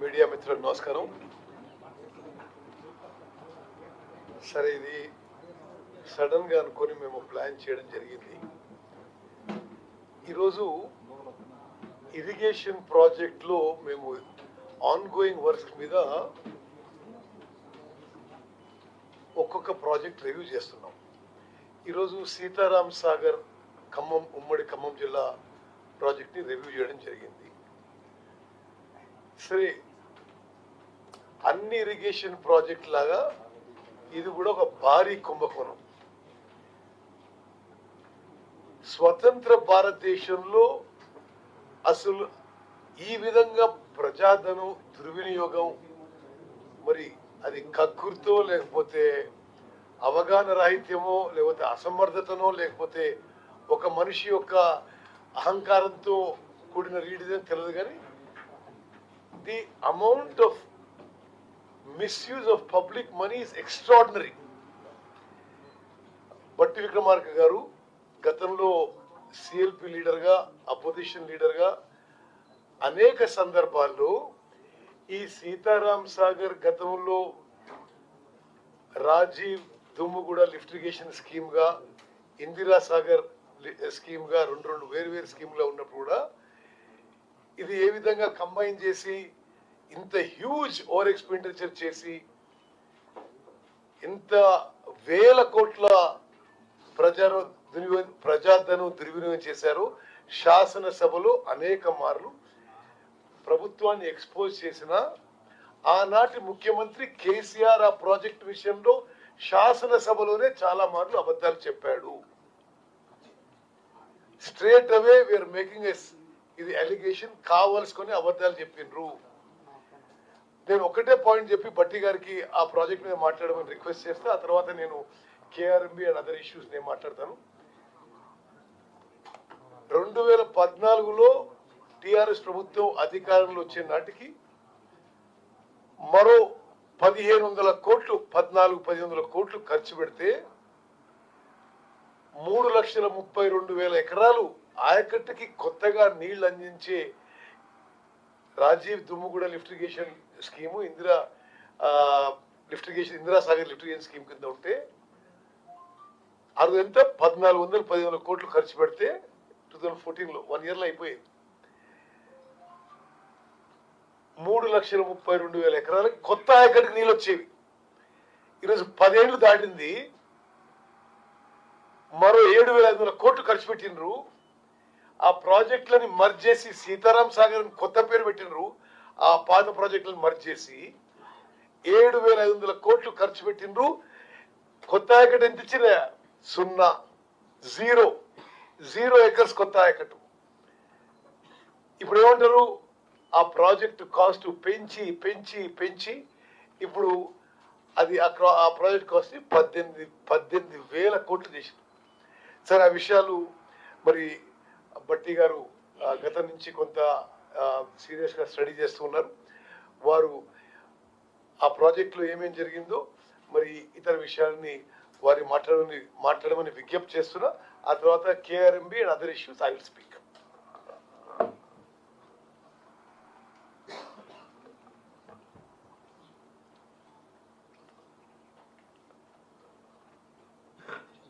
Media మిత్రులకు నమస్కారం. సరే, ఇది సడన్ గా అనుకొని మేము ప్లాన్ చేయడం జరిగింది. ఈరోజు ఇరిగేషన్ ప్రాజెక్ట్ లో మేము ఆన్ గోయింగ్ వర్క్స్ మీద ఒక్కొక్క ప్రాజెక్ట్ రివ్యూ చేస్తున్నాం. ఈరోజు సీతారాం సాగర్ ఖమ్మం ఉమ్మడి ఖమ్మం జిల్లా ప్రాజెక్ట్ని రివ్యూ చేయడం జరిగింది. సరే, అన్ని ఇరిగేషన్ ప్రాజెక్ట్ లాగా ఇది కూడా ఒక భారీ కుంభకోణం. స్వతంత్ర భారతదేశంలో అసలు ఈ విధంగా ప్రజాధనం దుర్వినియోగం, మరి అది కక్కుర్తో లేకపోతే అవగాహన రాహిత్యమో లేకపోతే అసమర్థతనో లేకపోతే ఒక మనిషి యొక్క అహంకారంతో కూడిన రీడిజన్ తెలియదు, కానీ the amount of misuse of public money is extraordinary. బట్టి విక్రమార్క గారు గతంలో సిఎల్పి లీడర్గా, అపోజిషన్ లీడర్గా అనేక సందర్భాల్లో ఈ సీతారాం సాగర్ గతంలో రాజీవ్ దుమ్ముగూడ లిఫ్ట్ ఇరిగేషన్ స్కీమ్గా, ఇందిరా సాగర్ స్కీమ్గా రెండు వేరు స్కీమ్గా ఉన్నప్పుడు కూడా ఇది ఏ విధంగా కంబైన్ చేసి ఇంత హ్యూజ్ ఓవర్ ఎక్స్పెండిచర్ చేసి ఇంత వేల కోట్ల ప్రజాధనం దుర్వినియోగం చేశారు. శాసనసభలో అనేక మార్లు ప్రభుత్వాన్ని ఎక్స్పోజ్ చేసిన ఆనాటి ముఖ్యమంత్రి కేసీఆర్ ఆ ప్రాజెక్ట్ విషయంలో శాసనసభలోనే చాలా మార్లు అబద్ధాలు చెప్పాడు. స్ట్రేట్ అవే వీఆర్ మేకింగ్ ఇది అలిగేషన్, కావాల్సుకొని అబద్ధాలు చెప్పిండ్రు. నేను ఒకటే పాయింట్ చెప్పి బట్టి గారికి ఆ ప్రాజెక్ట్ మీద మాట్లాడమని రిక్వెస్ట్ చేస్తే ఆ తర్వాత నేను కేఆర్ఎంబి అండ్ అదర్ ఇష్యూస్ నేను మాట్లాడతాను. 2014లో టిఆర్ఎస్ ప్రభుత్వం అధికారంలో వచ్చే నాటికి మరో 1500 కోట్లు 1500 కోట్లు ఖర్చు పెడితే 3,32,000 ఎకరాలు ఆయకట్టుకి కొత్తగా నీళ్లు అందించే Rajiv Dummuguda lift irrigation scheme, Indira Sagar lift irrigation scheme కింద ఉంటే అది ఎంత 1,400-1,500 కోట్లు ఖర్చు పెడితే 2014లో 1 yearలో అయిపోయింది. 3,32,000 ఎకరాలకి కొత్త ఆయకట్టుకి నీళ్ళు వచ్చేవి. ఈరోజు 10 ఏళ్ళు దాటింది, మరో 7,500 కోట్లు ఖర్చు పెట్టినరు. ఆ ప్రాజెక్టులని మర్జ్ చేసి సీతారాం సాగర్ కొత్త పేరు పెట్టినరు. ఆ పాత ప్రాజెక్టులను మర్జ్ చేసి 7,500 కోట్లు ఖర్చు పెట్టినరు. కొత్త ఆయకట్టు ఎంత ఇచ్చిన? 0 ఎకర్స్ కొత్త ఆయకట్టు. ఇప్పుడు ఏమంటారు? ఆ ప్రాజెక్టు కాస్ట్ పెంచి పెంచి పెంచి ఇప్పుడు అది ఆ ప్రాజెక్ట్ కాస్ట్ 18,000 కోట్లు చేసింది. సరే, ఆ విషయాలు మరి బట్టి గారు గతం నుంచి కొంత సీరియస్గా స్టడీ చేస్తూ ఉన్నారు. వారు ఆ ప్రాజెక్టులో ఏమేం జరిగిందో మరి ఇతర విషయాలని వారి మాట్లాడమని విజ్ఞప్తి చేస్తున్నా. ఆ తర్వాత KRMB and other issues I will speak.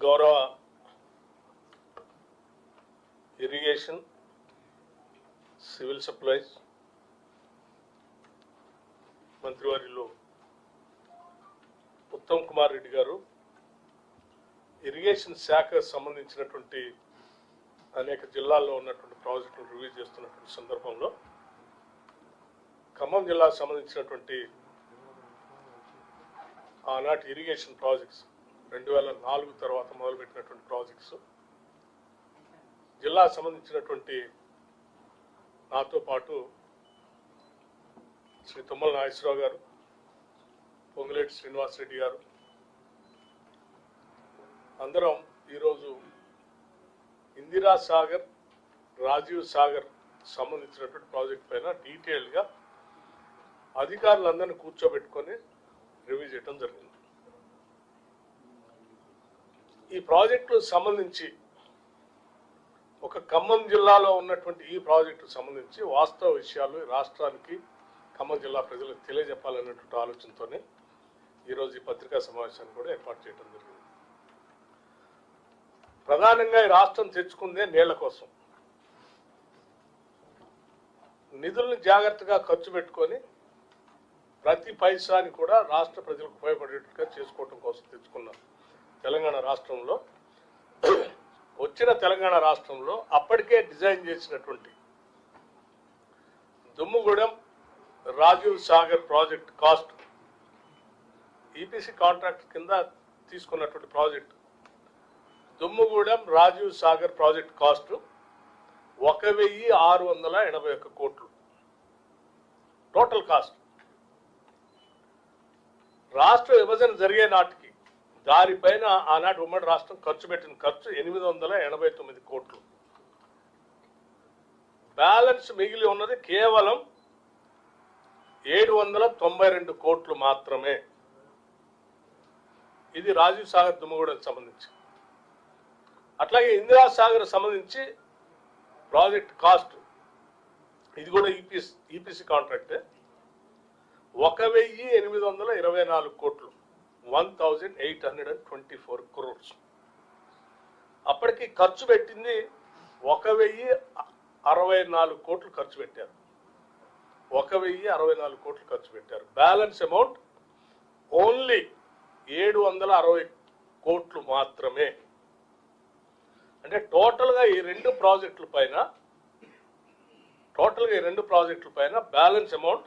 గౌరవ ఇరిగేషన్, సివిల్ సప్లైస్ మంత్రివర్యులు ఉత్తమ్ కుమార్ రెడ్డి గారు ఇరిగేషన్ శాఖకు సంబంధించినటువంటి అనేక జిల్లాల్లో ఉన్నటువంటి ప్రాజెక్టులు రివ్యూ చేస్తున్నటువంటి సందర్భంలో ఖమ్మం జిల్లాకు సంబంధించినటువంటి ఆనాటి ఇరిగేషన్ ప్రాజెక్ట్స్ 2004 తర్వాత మొదలుపెట్టినటువంటి ప్రాజెక్ట్స్, జిల్లాకు సంబంధించినటువంటి నాతో పాటు శ్రీ తుమ్మల నాగేశ్వరరావు గారు, పొంగులేటి శ్రీనివాసరెడ్డి గారు అందరం ఈరోజు ఇందిరా సాగర్, రాజీవ్ సాగర్ సంబంధించినటువంటి ప్రాజెక్ట్ పైన డీటెయిల్గా అధికారులందరినీ కూర్చోబెట్టుకొని రివ్యూ చేయడం జరిగింది. ఈ ప్రాజెక్టుకు సంబంధించి ఒక ఖమ్మం జిల్లాలో ఉన్నటువంటి ఈ ప్రాజెక్టుకు సంబంధించి వాస్తవ విషయాలు రాష్ట్రానికి ఖమ్మం జిల్లా ప్రజలకు తెలియజెప్పాలనేటువంటి ఆలోచనతోనే ఈరోజు ఈ పత్రికా సమావేశాన్ని కూడా ఏర్పాటు చేయడం జరిగింది. ప్రధానంగా ఈ రాష్ట్రం తెచ్చుకుందే నీళ్ల కోసం. నిధులను జాగ్రత్తగా ఖర్చు పెట్టుకొని ప్రతి పైసాని కూడా రాష్ట్ర ప్రజలకు ఉపయోగపడేట్టుగా చేసుకోవటం కోసం తెచ్చుకున్న తెలంగాణ రాష్ట్రంలో వచ్చిన తెలంగాణ రాష్ట్రంలో అప్పటికే డిజైన్ చేసినటువంటి Dummugudem Rajiv Sagar project cost EPC contract కింద తీసుకున్నటువంటి project Dummugudem Rajiv Sagar project cost 1,681 కోట్లు టోటల్ కాస్ట్. రాష్ట్ర విభజన జరిగే నాటికి దానిపైన ఆనాటి ఉమ్మడి రాష్ట్రం ఖర్చు పెట్టిన ఖర్చు 889 కోట్లు. బ్యాలెన్స్ మిగిలి ఉన్నది కేవలం 792 కోట్లు మాత్రమే. ఇది రాజీవ్ సాగర్ దుమ్ముగూడెం సంబంధించి. అట్లాగే ఇందిరా సాగర్ సంబంధించి ప్రాజెక్ట్ కాస్ట్ ఇది కూడా ఈపీసీ కాంట్రాక్టే 1,824 కోట్లు 1,824 crores. అప్పటికి ఖర్చు పెట్టింది 1,064 కోట్లు ఖర్చు పెట్టారు. 1,064 కోట్లు ఖర్చు పెట్టారు. బ్యాలెన్స్ అమౌంట్ ఓన్లీ 760 కోట్లు మాత్రమే. అంటే టోటల్గా ఈ రెండు ప్రాజెక్టుల పైన బ్యాలెన్స్ అమౌంట్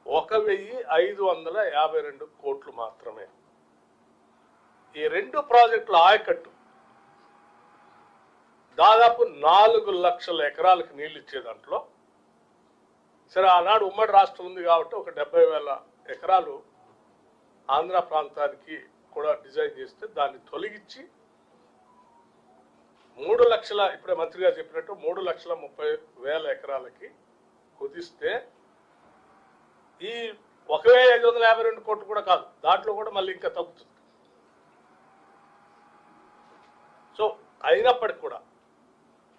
1,552 కోట్లు మాత్రమే. ఈ రెండు ప్రాజెక్టుల ఆయకట్టు దాదాపు 4 లక్షల ఎకరాలకు నీళ్ళు ఇచ్చే దాంట్లో సరే ఆనాడు ఉమ్మడి రాష్ట్రం ఉంది కాబట్టి ఒక 70,000 ఎకరాలు ఆంధ్ర ప్రాంతానికి కూడా డిజైన్ చేస్తే దాన్ని తొలగించి 3 లక్షల ఇప్పుడే మంత్రి గారు చెప్పినట్టు 3,30,000 ఎకరాలకి కుదిస్తే ఈ 1,552 కోట్లు కూడా కాదు, దాంట్లో కూడా మళ్ళీ ఇంకా తగ్గుతుంది. సో అయినప్పటికి కూడా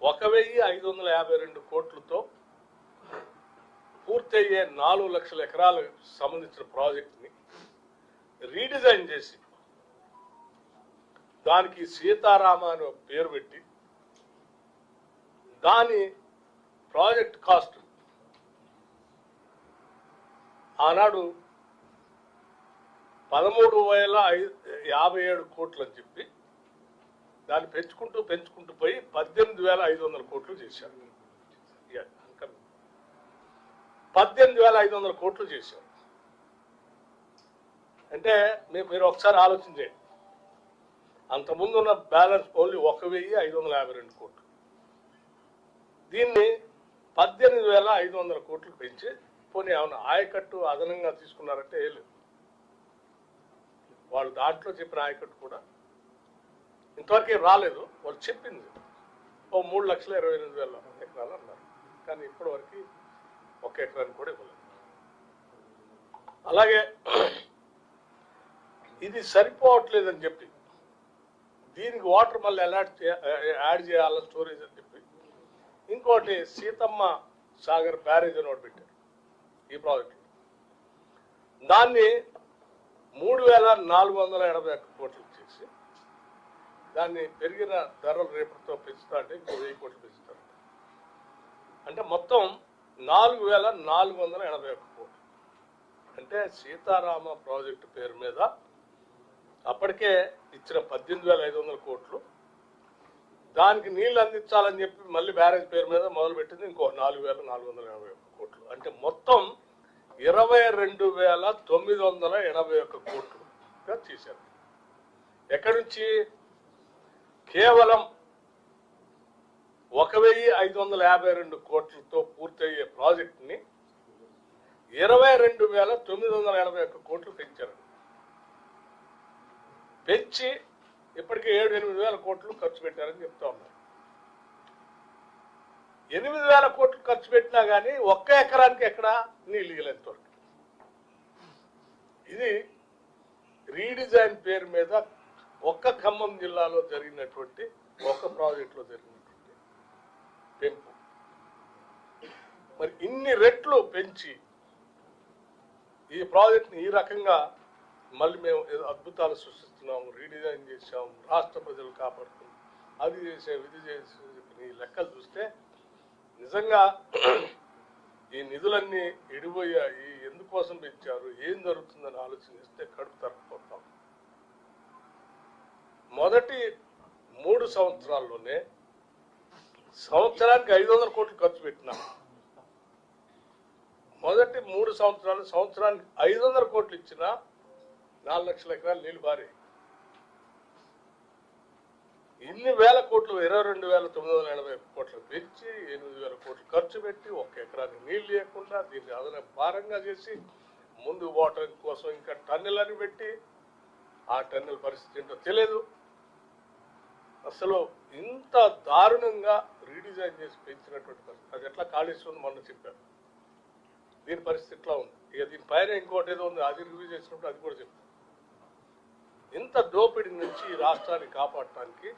1,552 కోట్లతో పూర్తయ్యే 4 లక్షల ఎకరాలకు సంబంధించిన ప్రాజెక్ట్ని రీడిజైన్ చేసి దానికి సీతారామ అని పేరు పెట్టి దాని ప్రాజెక్ట్ కాస్ట్ ఆనాడు 13,057 కోట్లు అని చెప్పి దాన్ని పెంచుకుంటూ పోయి 18,500 కోట్లు చేశారు. 18,500 కోట్లు చేశారు. అంటే మీరు ఒకసారి ఆలోచించండి, అంతకుముందు ఉన్న బ్యాలెన్స్ ఓన్లీ 1,552 కోట్లు. దీన్ని 18,500 కోట్లు పెంచి పోనీ ఏమన్నా ఆయకట్టు అదనంగా తీసుకున్నారంటే ఏం లేదు. వాళ్ళు దాంట్లో చెప్పిన ఆయకట్టు కూడా ఇంతవరకు రాలేదు. వాళ్ళు చెప్పింది 3,28,000 ఎకరాలు అన్నారు, కానీ ఇప్పటి వరకు 1 ఎకరాన్ని కూడా ఇవ్వలేదు. అలాగే ఇది సరిపోవట్లేదని చెప్పి దీనికి వాటర్ మళ్ళీ యాడ్ చేయాలని స్టోరేజ్ అని చెప్పి ఇంకోటి సీతమ్మ సాగర్ బ్యారేజ్ అని ఒకటి పెట్టారు ఈ ప్రాజెక్టు. దాన్ని 3,481 కోట్లు చేసి దాన్ని పెరిగిన ధరలు రేపటితో పెంచుతా అంటే ఇంకో 1000 కోట్లు పెంచుతారు. అంటే మొత్తం 4,481 కోట్లు. అంటే సీతారామ ప్రాజెక్టు పేరు మీద అప్పటికే ఇచ్చిన 18,500 కోట్లు, దానికి నీళ్లు అందించాలని చెప్పి మళ్ళీ బ్యారేజ్ పేరు మీద మొదలుపెట్టింది ఇంకో 4,481 కోట్లు. అంటే మొత్తం 22,981 కోట్లుగా చేశారు. ఎక్కడి నుంచి? కేవలం 1,552 కోట్లతో పూర్తయ్యే ప్రాజెక్టుని 22,981 కోట్లు పెంచారు. పెంచి ఇప్పటికే 7,000-8,000 కోట్లు ఖర్చు పెట్టారని చెప్తా ఉన్నారు. 8,000 కోట్లు ఖర్చు పెట్టినా కానీ 1 ఎకరానికి ఎక్కడ నీళ్ళు ఇవ్వలేదు. ఇది రీడిజైన్ పేరు మీద ఒక్క ఖమ్మం జిల్లాలో జరిగినటువంటి ఒక ప్రాజెక్టులో జరిగినటువంటి పెంపు. మరి ఇన్ని రెట్లు పెంచి ఈ ప్రాజెక్ట్ని ఈ రకంగా మళ్ళీ మేము ఏదో అద్భుతాలు సృష్టిస్తున్నాము, రీడిజైన్ చేసాము, రాష్ట్ర ప్రజలు కాపాడుతున్నాం, అది చేసాం, ఇది చేసాం, ఈ లెక్కలు చూస్తే నిజంగా ఈ నిధులన్నీ ఎడిపోయాయి, ఎందుకోసం పెంచారు, ఏం జరుగుతుందని ఆలోచన చేస్తే కడుపు తరకపోతాం. మొదటి 3 సంవత్సరాల్లోనే సంవత్సరానికి 500 కోట్లు ఖర్చు పెట్టినాం. మొదటి 3 సంవత్సరాలు సంవత్సరానికి 500 కోట్లు ఇచ్చినా 4 లక్షల ఎకరాలు నీళ్లు బారే. ఇన్ని వేల కోట్లు 22,980 కోట్లు పెంచి 8,000 కోట్లు ఖర్చు పెట్టి 1 ఎకరానికి నీళ్లు లేకుండా దీన్ని అదన భారంగా చేసి ముందు పోవటం కోసం ఇంకా టన్నెల్ అని పెట్టి ఆ టన్నెల్ పరిస్థితి ఏంటో తెలియదు. అసలు ఇంత దారుణంగా రీడిజైన్ చేసి పెంచినటువంటి పరిస్థితి. అది ఎట్లా కాళేశ్వరం మొన్న చెప్పారు, దీని పరిస్థితి ఎట్లా ఉంది. ఇక దీని పైన ఇంకోటి ఏదో ఉంది, అది రివ్యూ చేసినప్పుడు అది కూడా చెప్తారు. ఇంత దోపిడీ నుంచి ఈ రాష్ట్రాన్ని కాపాడటానికి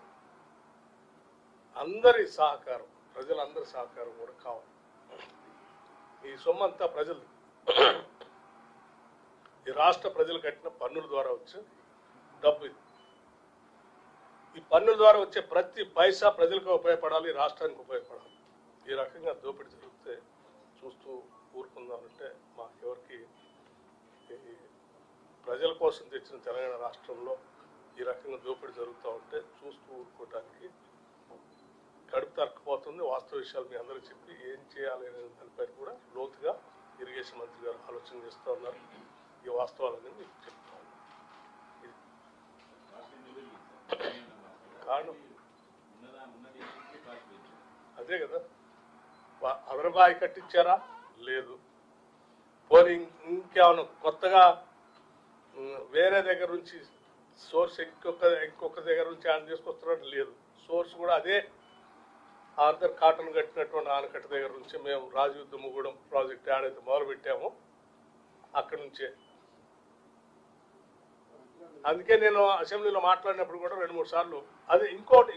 అందరి సహకారం, ప్రజలందరి సహకారం కూడా కావాలి. ఈ సొమ్మంతా ప్రజలు, ఈ రాష్ట్ర ప్రజలు కట్టిన పన్నుల ద్వారా వచ్చే డబ్బు ఇది. ఈ పన్నుల ద్వారా వచ్చే ప్రతి పైసా ప్రజలకు ఉపయోగపడాలి, రాష్ట్రానికి ఉపయోగపడాలి. ఈ రకంగా దోపిడీ జరిగితే చూస్తూ ఊరుకుందామంటే మాకెవరికి, ప్రజల కోసం తెచ్చిన తెలంగాణ రాష్ట్రంలో ఈ రకంగా దోపిడీ జరుగుతూ ఉంటే చూస్తూ ఊరుకోవడానికి కడుపు తరకపోతుంది. వాస్తవ విషయాలు మీ అందరూ చెప్పి ఏం చేయాలి అనే దానిపై కూడా లోతుగా ఇరిగేషన్ మంత్రి గారు ఆలోచన చేస్తూ ఉన్నారు. ఈ వాస్తవాలన్నీ మీకు చెప్తా ఉన్నాను. కారణం అదే కదా, అదనబాయి కట్టించారా? లేదు. పోనీ ఇంకేమైనా కొత్తగా వేరే దగ్గర నుంచి సోర్స్ ఇంకొక దగ్గర నుంచి ఆయన తీసుకొస్తున్నట్టు లేదు. సోర్స్ కూడా అదే ఆర్థర్ కాటన్ కట్టినటువంటి ఆనకట్ట దగ్గర నుంచి మేము రాజీవ్ దుమ్ముగూడెం ప్రాజెక్ట్ ఏడైతే మొదలు పెట్టామో అక్కడి నుంచే. అందుకే నేను అసెంబ్లీలో మాట్లాడినప్పుడు కూడా 2-3 సార్లు అది ఇంకోటి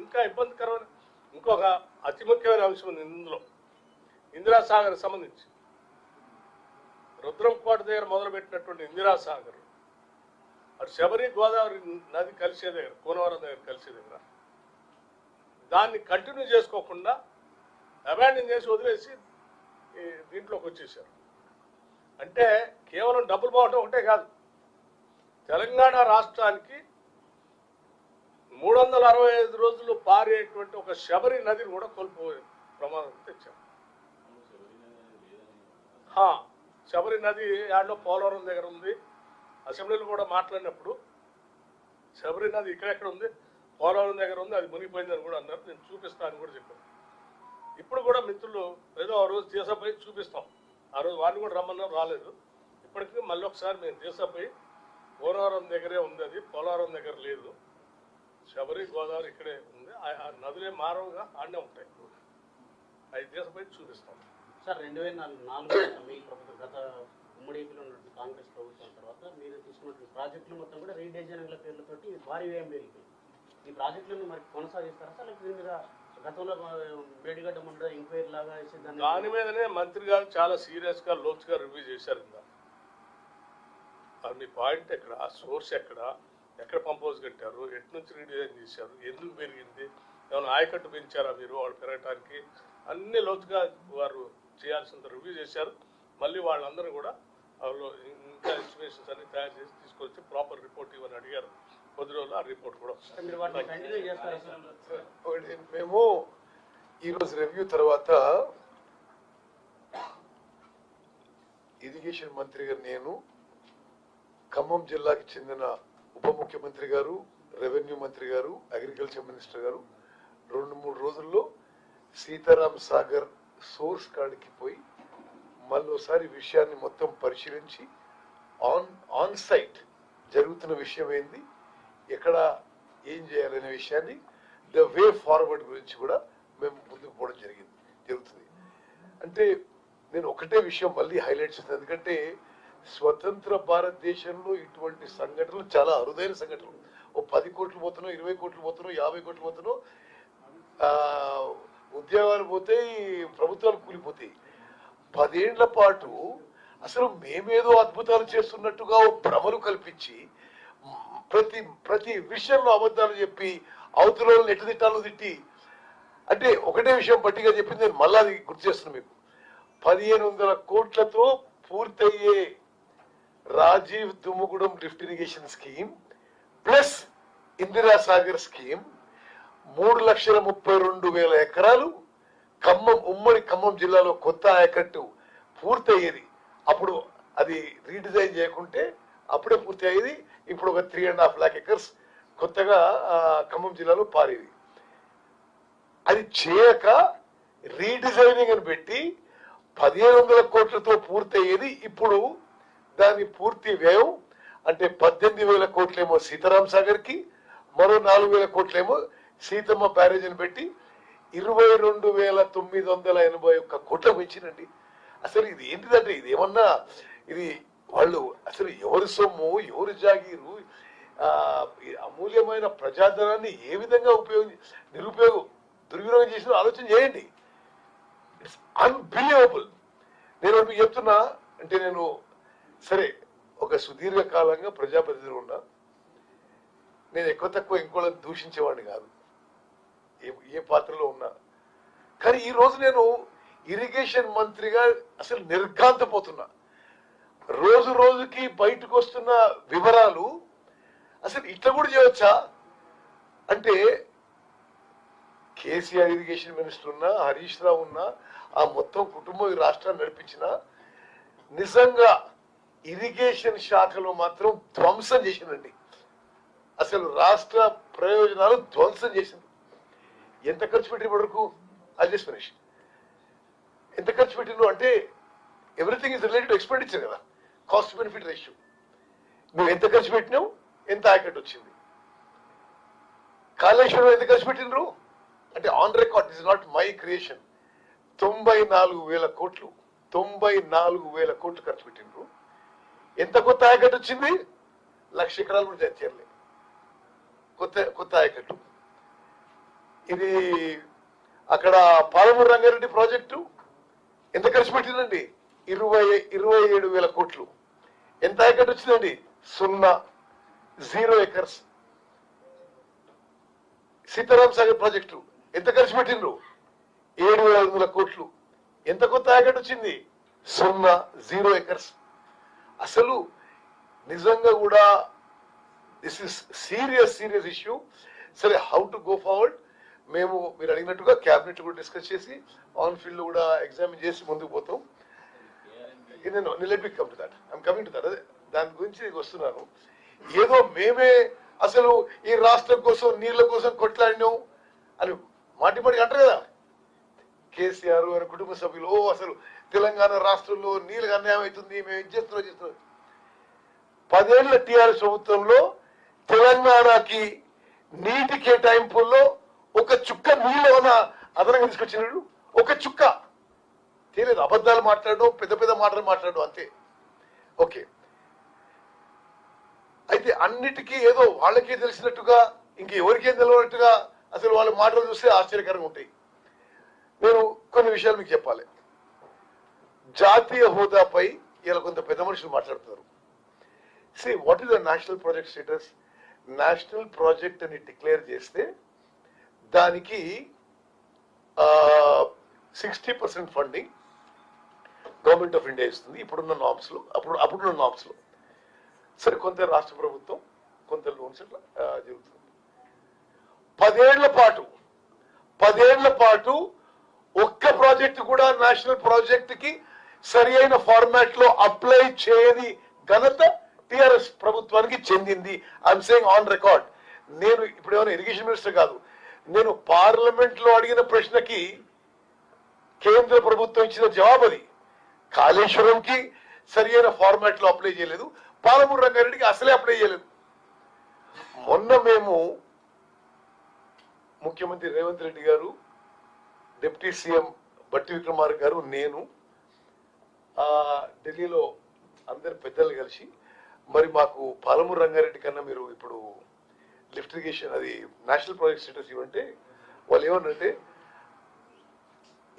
ఇంకా ఇబ్బందికరమైన ఇంకొక అతి ముఖ్యమైన అంశం ఉంది ఇందులో. ఇందిరాసాగర్ సంబంధించి రుద్రంకోట దగ్గర మొదలుపెట్టినటువంటి ఇందిరాసాగర్ అటు శబరి గోదావరి నది కలిసే దగ్గర, కోనవరం దగ్గర కలిసే దగ్గర దాన్ని కంటిన్యూ చేసుకోకుండా అబాండన్ చేసి వదిలేసి దీంట్లోకి వచ్చేసారు. అంటే కేవలం డబ్బులు పోవటం ఒకటే కాదు, తెలంగాణ రాష్ట్రానికి 365 రోజులు పారేటువంటి ఒక శబరి నదిని కూడా కోల్పోయే ప్రమాదం తెచ్చారు. శబరి నది యాడ్లో పోలవరం దగ్గర ఉంది. అసెంబ్లీలో కూడా మాట్లాడినప్పుడు శబరి నది ఇక్కడెక్కడ ఉంది, పోలవరం దగ్గర ఉంది, అది మునిగిపోయిందని కూడా అన్నారు. నేను చూపిస్తాను కూడా చెప్పాను. ఇప్పుడు కూడా మిత్రులు ఏదో ఆ రోజు దేశపోయి చూపిస్తాం, ఆ రోజు వాడిని కూడా రమ్మన్నారు, రాలేదు. ఇప్పటికీ మళ్ళీ ఒకసారి మేము దేశపోయి పోలవరం దగ్గరే ఉంది, అది పోలవరం దగ్గర లేదు, శబరి గోదావరి ఇక్కడే ఉంది, ఆ నదులే మారవుగా ఆడనే ఉంటాయి. అవి దేశపోయి చూపిస్తాం. సార్ 2004 మీ ప్రభుత్వం గత ఉమ్మడి ఏపీలో ఉన్నటువంటి కాంగ్రెస్ ప్రభుత్వం తర్వాత మీరు తీసుకున్నటువంటి ప్రాజెక్టులు మొత్తం కూడా రీడిజైనింగ్ల పేర్లతోటి భారీ వ్యయం పెరిగింది. ఈ ప్రాజెక్టులను మరి కొనసాగిస్తారా సార్, లేకపోతే మీద గతంలో మేడిగడ్డ ముందు ఎంక్వైరీ లాగా వేసి దాని మీదనే మంత్రి గారు చాలా సీరియస్ గా లోతుగా రివ్యూ చేశారు. మీ పాయింట్ ఎక్కడ, సోర్స్ ఎక్కడ పంపోజ్ కట్టారు, ఎటు నుంచి రీడిజైన్ చేశారు, ఎందుకు పెరిగింది, ఏమైనా ఆయకట్టు పెంచారా మీరు వాళ్ళు పెరగటానికి, అన్ని లోతుగా వారు చేయాల్సినంత రివ్యూ చేశారు. మళ్ళీ వాళ్ళందరూ కూడా వాళ్ళు ఇంకా ఎస్టిమేషన్స్ అన్ని తయారు చేసి తీసుకొచ్చి ప్రాపర్ రిపోర్ట్ ఇవ్వని అడిగారు. కొద్ది రోజులు ఆ రిపోర్ట్ కూడా వస్తుంది. మేము ఈరోజు రివ్యూ తర్వాత ఇరిగేషన్ మంత్రి గారు, నేను, ఖమ్మం జిల్లాకి చెందిన ఉప ముఖ్యమంత్రి గారు, రెవెన్యూ మంత్రి గారు, అగ్రికల్చర్ మినిస్టర్ గారు 2-3 రోజుల్లో సీతారాం సాగర్ సోర్స్ కాడికి పోయి మళ్ళీసారి విషయాన్ని మొత్తం పరిశీలించి ఆన్ సైట్ జరుగుతున్న విషయం ఏంది, ఎక్కడ ఏం చేయాలనే విషయాన్ని, ద వే ఫార్వర్డ్ గురించి కూడా మేము ముందుకు పోవడం జరుగుతుంది. అంటే నేను ఒకటే విషయం మళ్ళీ హైలైట్ చేస్తాను, ఎందుకంటే స్వతంత్ర భారతదేశంలో ఇటువంటి సంఘటనలు చాలా అరుదైన సంఘటనలు. ఓ 10 కోట్లు పోతున్నావు, 20 కోట్లు పోతున్నావు, 50 కోట్లు పోతున్నావు, ఉద్యోగాలు పోతాయి, ప్రభుత్వాలు కూలిపోతాయి. 10 ఏళ్ల పాటు అసలు మేమేదో అద్భుతాలు చేస్తున్నట్టుగా ఓ భ్రమలు కల్పించి ప్రతి ప్రతి విషయంలో అబద్ధాలు చెప్పి అవతల ఎటు తిట్టాలో తిట్టి, అంటే ఒకటే విషయం పట్టిగా చెప్పింది, నేను మళ్ళా అది గుర్తు చేస్తున్నాను మీకు. 1500 కోట్లతో పూర్తయ్యే Rajiv Dummugudem lift irrigation scheme plus Indira Sagar scheme 3,32,000 ఎకరాలు ఖమ్మం, ఉమ్మడి ఖమ్మం జిల్లాలో కొత్త ఆయకట్టు పూర్తయ్యేది. అప్పుడు అది రీడిజైన్ చేయకుంటే అప్పుడే పూర్తి అయ్యేది. ఇప్పుడు ఒక 3.5 lakh acres కొత్తగా ఖమ్మం జిల్లాలో పారేది. అది చేయక రీడిజైనింగ్ అని పెట్టి 1,500 కోట్లతో పూర్తయ్యేది. ఇప్పుడు దాని పూర్తి వ్యయం అంటే 18,000 కోట్లేమో సీతారాం సాగర్ కి, మరో 4,000 కోట్లేమో సీతమ్మ బ్యారేజ్ అని పెట్టి 22,981 కోట్లకు పెంచినండి. అసలు ఇది ఏంటిదంటే, ఇది ఏమన్నా ఇది వాళ్ళు అసలు ఎవరి సొమ్ము, ఎవరి జాగీరు, అమూల్యమైన ప్రజాధనాన్ని ఏ విధంగా దుర్వినియోగం చేసిన ఆలోచన చేయండి. It's unbelievable. నేను మీకు చెప్తున్నా, అంటే నేను సరే ఒక సుదీర్ఘకాలంగా ప్రజాప్రతినిధులు ఉన్నా, నేను ఎక్కువ తక్కువ ఇంకోళ్ళని దూషించేవాడిని కాదు ఏ పాత్రలో ఉన్నా. కానీ ఈ రోజు నేను ఇరిగేషన్ మంత్రిగా అసలు నిర్ఘాంతపోతున్నా. రోజు రోజుకి బయటకు వస్తున్న వివరాలు అసలు ఇట్లా కూడా చేయవచ్చా అంటే, కేసీఆర్ ఇరిగేషన్ మినిస్టర్ ఉన్నా, హరీష్ రావు ఉన్నా, ఆ మొత్తం కుటుంబం ఈ రాష్ట్రాన్ని నడిపించిన నిజంగా ఇరిగేషన్ శాఖలో మాత్రం ధ్వంసం చేసిందండి. అసలు రాష్ట్ర ప్రయోజనాలు ధ్వంసం చేసింది. ఎంత ఖర్చు పెట్టిన వరకు అడ్జస్ట్ ఫినిష్ ఎంత ఖర్చు పెట్టిన అంటే everything is related to expenditure కదా, కాస్ట్ బెనిఫిట్ రేషియో. నువ్వు ఎంత ఖర్చు పెట్టినావు, ఎంత ఆయకట్టు వచ్చింది. కాళేశ్వరం ఎంత ఖర్చు పెట్టినరు అంటే on record, is not my creation, 94,000 కోట్లు 94,000 కోట్లు ఖర్చు పెట్టినరు. ఎంత కొత్త ఆయకట్టు వచ్చింది, 1,00,000 ఎకరాలు కూడా చేరలే కొత్త ఆయకట్టు. ఇది అక్కడ పాలమూరు రంగారెడ్డి ప్రాజెక్టు ఎంత ఖర్చు పెట్టిందండి, 27,000 కోట్లు. ఎంత ఆయకట్టు వచ్చిందండి, 0 acres. సీతారాం సాగర్ ప్రాజెక్టు ఎంత ఖర్చు పెట్టిండ్రు, 7,500 కోట్లు. ఎంత కొత్త ఆయకట్టు వచ్చింది, 0 acres. అసలు నిజంగా కూడా దిస్ ఇస్ సీరియస్ ఇష్యూ. సరే, హౌ టు గో ఫార్వర్డ్ మేము మీరు అడిగినట్టుగా క్యాబినెట్ కూడా డిస్కస్ చేసి ఆన్ ఫీల్డ్ లో కూడా ఎగ్జామిన్ చేసి ముందుకు పోతాం. Let me come to that, I'm coming to that. అదే దాని గురించి వస్తున్నాను. ఏదో మేమే అసలు ఈ రాష్ట్రం కోసం నీళ్ల కోసం కొట్లాడినాం అని మాటి అంటారు కదా కేసీఆర్ వారి కుటుంబ సభ్యులు. అసలు తెలంగాణ రాష్ట్రంలో నీళ్ళకి అన్యాయం అవుతుంది, మేము ఇది చేస్తున్నాం. 10 ఏళ్ల టీఆర్ఎస్ ప్రభుత్వంలో తెలంగాణకి నీటి కేటాయింపుల్లో ఒక చుక్క నీళ్ళు ఏమైనా అదనంగా తీసుకొచ్చినాడు, ఒక చుక్క తెలియదు. అబద్ధాలు మాట్లాడడం, పెద్ద మాటలు మాట్లాడడం అంతే. ఓకే, అయితే అన్నిటికీ ఏదో వాళ్ళకే తెలిసినట్టుగా ఇంకెవరికేం తెలియనట్టుగా అసలు వాళ్ళ మాటలు చూస్తే ఆశ్చర్యకరంగా ఉంటాయి. నేను కొన్ని విషయాలు మీకు చెప్పాలి. జాతీయ హోదాపై ఇలా కొంత పెద్ద మనుషులు మాట్లాడుతున్నారు. See, what is the national project status? National project అని డిక్లేర్ చేస్తే దానికి 60% ఫండింగ్ గవర్నమెంట్ ఆఫ్ ఇండియా ఇస్తుంది ఇప్పుడున్న నామ్స్ లో. అప్పుడున్న నామ్స్ లో సరే కొంత రాష్ట్ర ప్రభుత్వం, కొంత లోన్స్ ఇట్లా జరుగుతుంది. 10 ఏళ్ల పాటు ఒక్క ప్రాజెక్ట్ కూడా నేషనల్ ప్రాజెక్ట్ కి సరి అయిన ఫార్మాట్ లో అప్లై చేయని ఘనత టిఆర్ఎస్ ప్రభుత్వానికి చెందింది. I'm saying on record. నేను ఇప్పుడు ఏమైనా ఇరిగేషన్ మినిస్టర్ కాదు, నేను పార్లమెంట్ లో అడిగిన ప్రశ్నకి కేంద్ర ప్రభుత్వం ఇచ్చిన జవాబు అది. కాళేశ్వరంకి సరి అయిన ఫార్మాట్ లో అప్లై చేయలేదు, పాలమూరు రంగారెడ్డికి అసలే అప్లై చేయలేదు. మొన్న మేము ముఖ్యమంత్రి రేవంత్ రెడ్డి గారు, డిప్యూటీ సీఎం బట్టి విక్రమార్క గారు, నేను ఢిల్లీలో అందరు పెద్దలు కలిసి మరి మాకు పాలమూరు రంగారెడ్డి కన్నా మీరు ఇప్పుడు లిఫ్ట్ ఇరిగేషన్ అది నేషనల్ ప్రాజెక్ట్ స్టేటస్ ఇవ్వంటే వాళ్ళు ఏమన్నంటే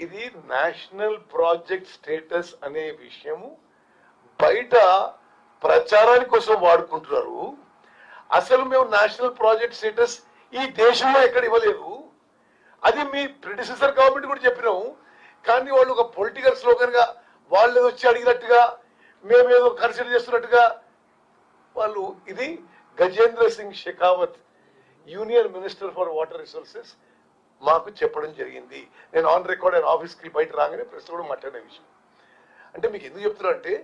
ఇది నేషనల్ ప్రాజెక్ట్ స్టేటస్ అనే విషయము బయట ప్రచారాని కోసం వాడుకుంటున్నారు. అసలు మేము నేషనల్ ప్రాజెక్ట్ స్టేటస్ ఈ దేశంలో ఎక్కడ ఇవ్వలేదు. అది మీ ప్రిడిసెసర్ గవర్నమెంట్ కూడా చెప్పినాము. కానీ వాళ్ళు ఒక పొలిటికల్ స్లోగన్ గా వాళ్ళు వచ్చి అడిగినట్టుగా మేమేదో కన్సిడర్ చేస్తున్నట్టుగా వాళ్ళు ఇది Gajendra Singh Shekhawat union minister for water resources మాకు చెప్పడం జరిగింది. నేను ఆన్ రికార్డ్ ఆయన ఆఫీస్కి బయట రాగానే ప్రెస్ కూడా మాట్లాడిన విషయం. అంటే మీకు ఎందుకు చెప్తున్నా అంటే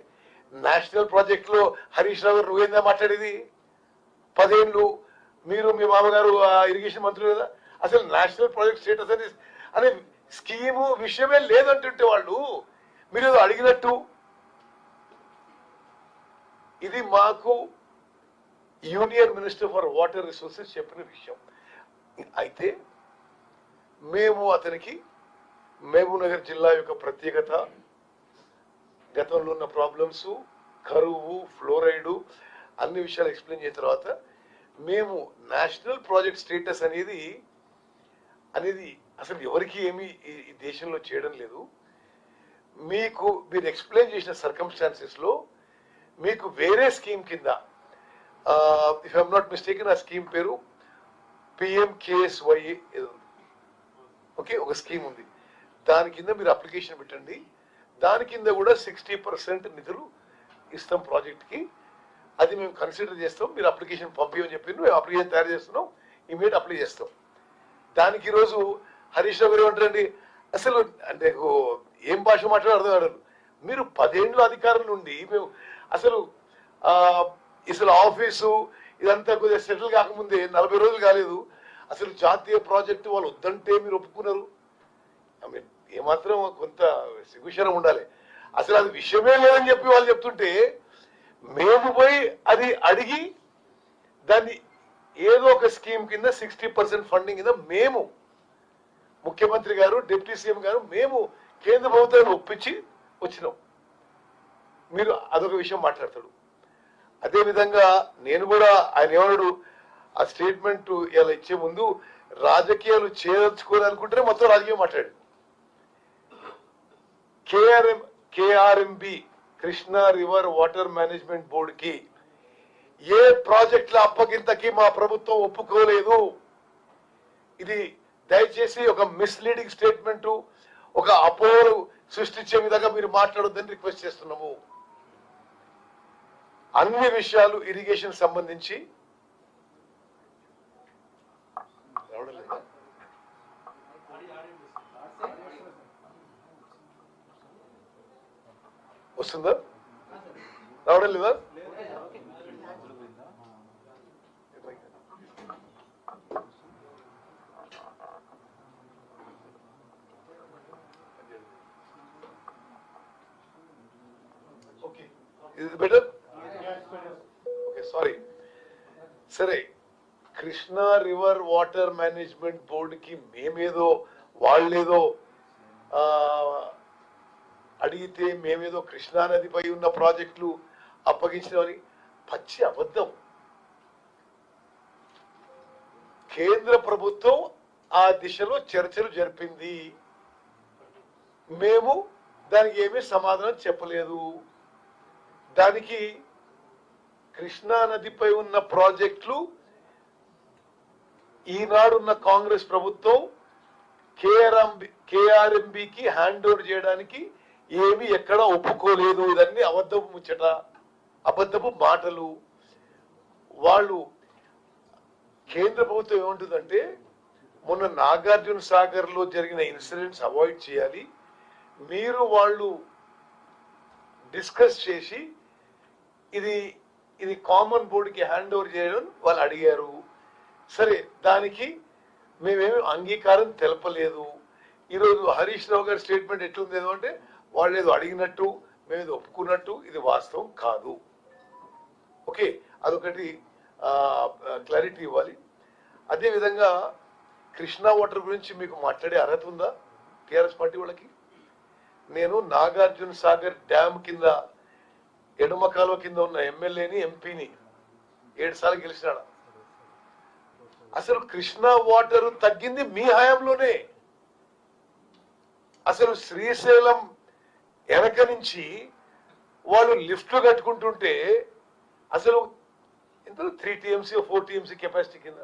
నేషనల్ ప్రాజెక్ట్ లో హరీష్ రావు గారు నువ్వేందా మాట్లాడేది? 10 ఏళ్ళు మీరు మీ మామగారు ఇరిగేషన్ మంత్రులు కదా. అసలు నేషనల్ ప్రాజెక్ట్ స్టేటస్ అనే స్కీము విషయమే లేదంటుంటే వాళ్ళు మీరు ఏదో అడిగినట్టు. ఇది మాకు union minister for water resources చెప్పిన విషయం. అయితే మేము అతనికి మహబూబ్ నగర్ జిల్లా యొక్క ప్రత్యేకత, గతంలో ఉన్న ప్రాబ్లమ్స్, కరువు, ఫ్లోరైడ్ అన్ని విషయాలు ఎక్స్ప్లెయిన్ చేసిన తర్వాత మేము నేషనల్ ప్రాజెక్ట్ స్టేటస్ అనేది అసలు ఎవరికి ఏమీ ఈ దేశంలో చేయడం లేదు. మీరు ఎక్స్ప్లెయిన్ చేసిన సర్కమ్స్టాన్సెస్ లో మీకు వేరే స్కీమ్ కింద, ఇఫ్ ఐఎమ్ నాట్ మిస్టేకెన్, ఆ స్కీమ్ పేరు PMKSY ఓకే, ఒక స్కీమ్ ఉంది. దాని కింద మీరు అప్లికేషన్ పెట్టండి. దాని కింద కూడా 60% నిధులు ఇస్తాం ప్రాజెక్ట్ కి. అది మేము కన్సిడర్ చేస్తాం. మీరు అప్లికేషన్ పంపించమని చెప్పింది, మేము అప్లికేషన్ తయారు చేస్తున్నాం, ఇమీడియట్ అప్లై చేస్తాం. దానికి ఈరోజు హరీష్ రావు గారు ఏమంటారండి, అసలు అంటే ఏం భాష మాట్లాడో అర్థం కాదు. మీరు 10 ఏళ్ళ అధికారం నుండి మేము అసలు ఆఫీసు ఇదంతా కొద్దిగా సెటిల్ కాకముందే 40 రోజులు కాలేదు. అసలు జాతీయ ప్రాజెక్టు వాళ్ళు వద్దంటే మీరు ఒప్పుకున్నారు. ఏమాత్రం కొంత సిగ్గుశరం ఉండాలి. అసలు అది విషయమే లేదని చెప్పి వాళ్ళు చెప్తుంటే మేము పోయి అది అడిగి దాన్ని ఏదో ఒక స్కీమ్ కింద 60% ఫండింగ్ కింద మేము, ముఖ్యమంత్రి గారు, డిప్యూటీ సీఎం గారు, మేము కేంద్ర ప్రభుత్వాన్ని ఒప్పించి వచ్చినాం. మీరు అదొక విషయం మాట్లాడతాడు. అదేవిధంగా నేను కూడా ఆయన ఏమన్నాడు, ఆ స్టేట్మెంట్ ఇలా ఇచ్చే ముందు రాజకీయాలు చేర్చుకోవాలనుకుంటేనే మొత్తం రాజకీయం మాట్లాడు. KRMB Krishna river water management board కి ఏ ప్రాజెక్టుల అప్పగింతకి మా ప్రభుత్వం ఒప్పుకోలేదు. ఇది దయచేసి ఒక మిస్లీడింగ్ స్టేట్మెంట్, ఒక అపోహలు సృష్టించే విధంగా మీరు మాట్లాడొద్దని రిక్వెస్ట్ చేస్తున్నాము. అన్ని విషయాలు ఇరిగేషన్ సంబంధించి వస్తుందా, రావడం లేదా? ఓకే, ఇది బెటర్. Okay, sorry. సరే, కృష్ణా రివర్ వాటర్ మేనేజ్మెంట్ బోర్డుకి మేమేదో వాళ్ళేదో అడిగితే మేమేదో కృష్ణా నదిపై ఉన్న ప్రాజెక్టులు అప్పగించినవని పచ్చి అబద్ధం. కేంద్ర ప్రభుత్వం ఆ దిశలో చర్చలు జరిపింది. మేము దానికి ఏమీ సమాధానం చెప్పలేదు. దానికి కృష్ణా నదిపై ఉన్న ప్రాజెక్టులు ఈనాడున్న కాంగ్రెస్ ప్రభుత్వం KRMBకి హ్యాండ్ ఓవర్ చేయడానికి ఏమి ఎక్కడ ఒప్పుకోలేదు. ఇదన్నీ అబద్ధపు ముచ్చట, అబద్ధపు మాటలు. వాళ్ళు కేంద్ర ప్రభుత్వం ఏమంటుందంటే మొన్న నాగార్జున సాగర్ లో జరిగిన ఇన్సిడెంట్స్ అవాయిడ్ చేయాలి, మీరు వాళ్ళు డిస్కస్ చేసి ఇది కామన్ బోర్డుకి హ్యాండ్ ఓవర్ చేయడం వాళ్ళు అడిగారు. సరే, దానికి మేమేమి అంగీకారం తెలపలేదు. ఈరోజు హరీష్ రావు గారి స్టేట్మెంట్ ఎట్లుంది అంటే వాళ్ళు ఏదో అడిగినట్టు మేము ఒప్పుకున్నట్టు, ఇది వాస్తవం కాదు. ఓకే, అదొకటి క్లారిటీ ఇవ్వాలి. అదేవిధంగా కృష్ణా వాటర్ గురించి మీకు మాట్లాడే అర్హత ఉందా టిఆర్ఎస్ పార్టీ వాళ్ళకి? నేను నాగార్జున సాగర్ డ్యామ్ కింద ఎడమ కాలువ కింద ఉన్న ఎమ్మెల్యేని, ఎంపీని 7 సార్లు గెలిచినాడు. అసలు కృష్ణా వాటర్ తగ్గింది మీ హయాంలోనే. అసలు శ్రీశైలం వెనక నుంచి వాళ్ళు లిఫ్ట్లు కట్టుకుంటుంటే అసలు ఎంత 3 TMC 4 TMC కెపాసిటీ కింద